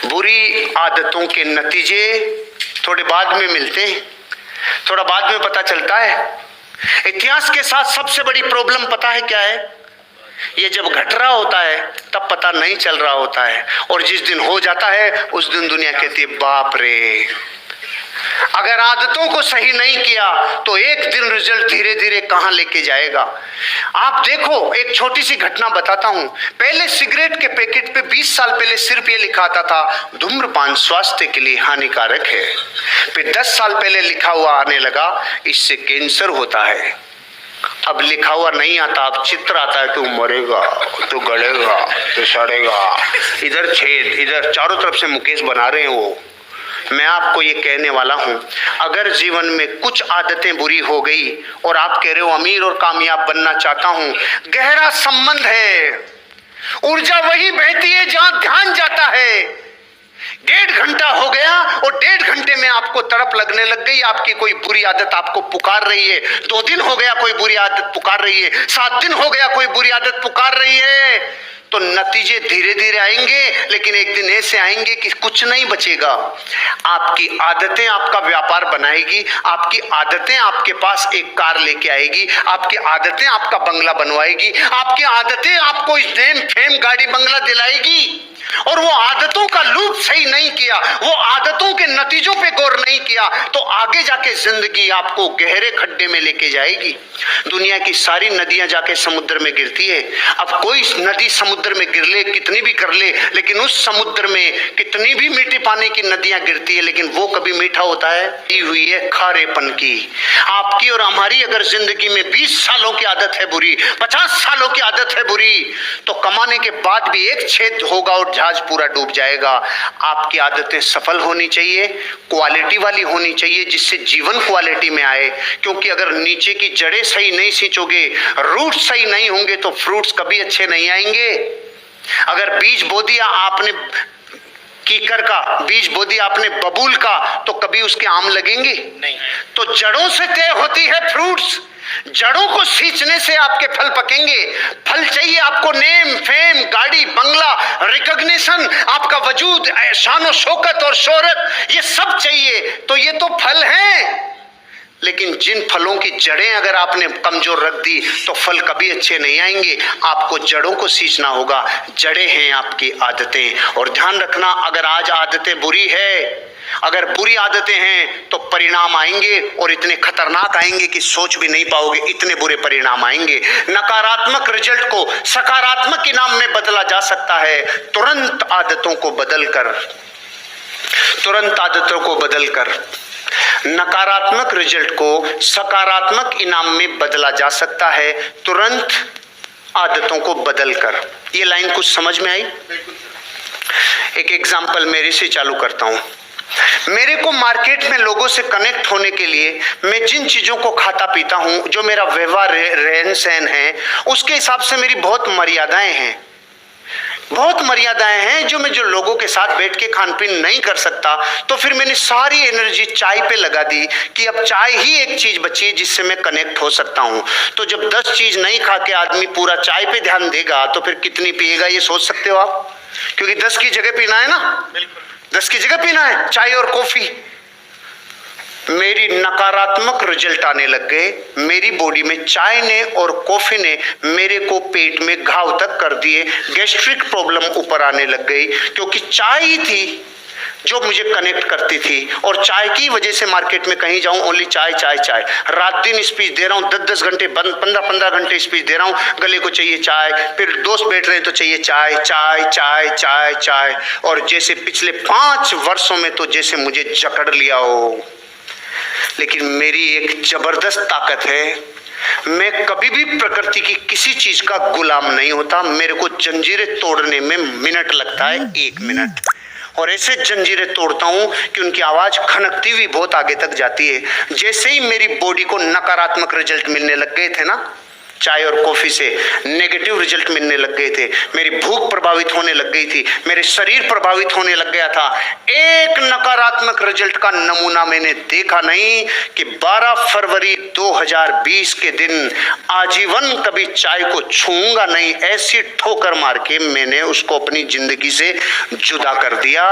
बुरी आदतों के नतीजे थोड़े बाद में मिलते हैं, थोड़ा बाद में पता चलता है। इतिहास के साथ सबसे बड़ी प्रॉब्लम पता है क्या है? ये जब घट रहा होता है तब पता नहीं चल रहा होता है, और जिस दिन हो जाता है उस दिन दुनिया कहती है बाप रे। अगर आदतों को सही नहीं किया तो एक दिन रिजल्ट धीरे धीरे कहां लेके जाएगा। आप देखो, एक छोटी सी घटना बताता हूं। पहले सिगरेट के पैकेट पे 20 साल पहले सिर्फ ये लिखा आता था धूम्रपान स्वास्थ्य के लिए हानिकारक है। फिर 10 साल पहले लिखा हुआ आने लगा इससे कैंसर होता है। अब लिखा हुआ नहीं आता, अब चित्र आता है तू मरेगा, तू गलेगा, तू सड़ेगा, इधर छेद, इधर चारों तरफ से मुकेश बना रहे हैं वो। मैं आपको ये कहने वाला हूं, अगर जीवन में कुछ आदतें बुरी हो गई और आप कह रहे हो अमीर और कामयाब बनना चाहता हूं, गहरा संबंध है। ऊर्जा वही बहती है जहां ध्यान जाता है। 1.5 घंटा हो गया और 1.5 घंटे में आपको तड़प लगने लग गई, आपकी कोई बुरी आदत आपको पुकार रही है। 2 दिन हो गया कोई बुरी आदत पुकार रही है, 7 दिन हो गया कोई बुरी आदत पुकार रही है, तो नतीजे धीरे धीरे आएंगे, लेकिन एक दिन ऐसे आएंगे कि कुछ नहीं बचेगा। आपकी आदतें आपका व्यापार बनाएगी, आपकी आदतें आपके पास एक कार लेके आएगी, आपकी आदतें आपका बंगला बनवाएगी, आपकी आदतें आपको इस नेम फेम गाड़ी बंगला दिलाएगी। और वो आदतों का लूप सही नहीं किया, वो आदतों के नतीजों पे गौर नहीं किया, तो आगे जाके जिंदगी आपको गहरे खड्डे में लेके जाएगी। दुनिया की सारी नदियां जाके समुद्र में गिरती है। अब कोई नदी समुद्र में गिर ले, कितनी भी कर ले, लेकिन उस समुद्र में कितनी भी मीठे पानी की नदियां गिरती है, लेकिन वो कभी मीठा होता है? हुई है खारेपन की। आपकी और हमारी अगर जिंदगी में 20 सालों की आदत है बुरी, 50 सालों की आदत है बुरी, तो कमाने के बाद भी एक छेद होगा और जहाज पूरा डूब जाएगा। आपकी आदतें सफल होनी चाहिए, क्वालिटी वाली होनी चाहिए, जिससे जीवन क्वालिटी में आए। क्योंकि अगर नीचे की जड़ें सही नहीं सींचोगे, रूट सही नहीं होंगे, तो फ्रूट्स कभी अच्छे नहीं आएंगे। अगर बीज बो दिया आपने कीकर का, बीज बो दिया आपने बबूल का, तो कभी उसके आम लगेंगे नहीं। तो जड़ों से तय होती है फ्रूट्स। जड़ों को सींचने से आपके फल पकेंगे। फल चाहिए आपको नेम फेम गाड़ी बंगला रिकॉग्निशन, आपका वजूद शान शौकत और शोहरत, ये सब चाहिए, तो ये तो फल हैं। लेकिन जिन फलों की जड़ें अगर आपने कमजोर रख दी तो फल कभी अच्छे नहीं आएंगे। आपको जड़ों को सींचना होगा। जड़ें हैं आपकी आदतें। और ध्यान रखना, अगर आज आदतें बुरी है, अगर बुरी आदतें हैं, तो परिणाम आएंगे और इतने खतरनाक आएंगे कि सोच भी नहीं पाओगे, इतने बुरे परिणाम आएंगे। नकारात्मक रिजल्ट को सकारात्मक इनाम में बदला जा सकता है, तुरंत आदतों को बदलकर, तुरंत आदतों को बदलकर। नकारात्मक रिजल्ट को सकारात्मक इनाम में बदला जा सकता है, तुरंत आदतों को बदलकर। ये लाइन कुछ समझ में आई? एक एग्जांपल मेरे से चालू करता हूं। मेरे को मार्केट में लोगों से कनेक्ट होने के लिए मैं जिन चीजों को खाता पीता हूं, जो मेरा व्यवहार रहन सहन है, उसके हिसाब से मेरी बहुत मर्यादाएं हैं। बहुत मर्यादाएं हैं जो मैं लोगों के साथ बैठ के खान पीन नहीं कर सकता। तो फिर मैंने सारी एनर्जी चाय पे लगा दी कि अब चाय ही एक चीज बची है जिससे मैं कनेक्ट हो सकता हूं। तो जब 10 चीज नहीं खा के आदमी पूरा चाय पे ध्यान देगा तो फिर कितनी पिएगा ये सोच सकते हो आप? क्योंकि 10 की जगह पीना है ना, 10 की जगह पीना है चाय और कॉफी। मेरी नकारात्मक रिजल्ट आने लग गए। मेरी बॉडी में चाय ने और कॉफी ने मेरे को पेट में घाव तक कर दिए। गैस्ट्रिक प्रॉब्लम ऊपर आने लग गई, क्योंकि चाय ही थी जो मुझे कनेक्ट करती थी। और चाय की वजह से मार्केट में कहीं जाऊं ओनली चाय चाय चाय। रात दिन स्पीच दे रहा हूं, 10-10 घंटे 15-15 घंटे स्पीच दे रहा हूं, गले को चाहिए चाय। फिर दोस्त बैठ रहे तो चाहिए चाय चाय चाय चाय चाय। और जैसे पिछले 5 वर्षों में तो जैसे मुझे जकड़ लिया हो। लेकिन मेरी एक जबरदस्त ताकत है, मैं कभी भी प्रकृति की किसी चीज का गुलाम नहीं होता। मेरे को जंजीरें तोड़ने में मिनट लगता है, 1 मिनट, और ऐसे जंजीरें तोड़ता हूं कि उनकी आवाज खनकती हुई बहुत आगे तक जाती है। जैसे ही मेरी बॉडी को नकारात्मक रिजल्ट मिलने लग गए थे ना, चाय और कॉफी से नेगेटिव रिजल्ट मिलने लग गए थे, मेरी भूख प्रभावित होने लग गई थी, मेरे शरीर प्रभावित होने लग गया था। एक नकारात्मक रिजल्ट का नमूना मैंने देखा नहीं कि 12 फरवरी 2020 के दिन आजीवन कभी चाय को छूऊंगा नहीं, ऐसी ठोकर मार के मैंने उसको अपनी जिंदगी से जुदा कर दिया।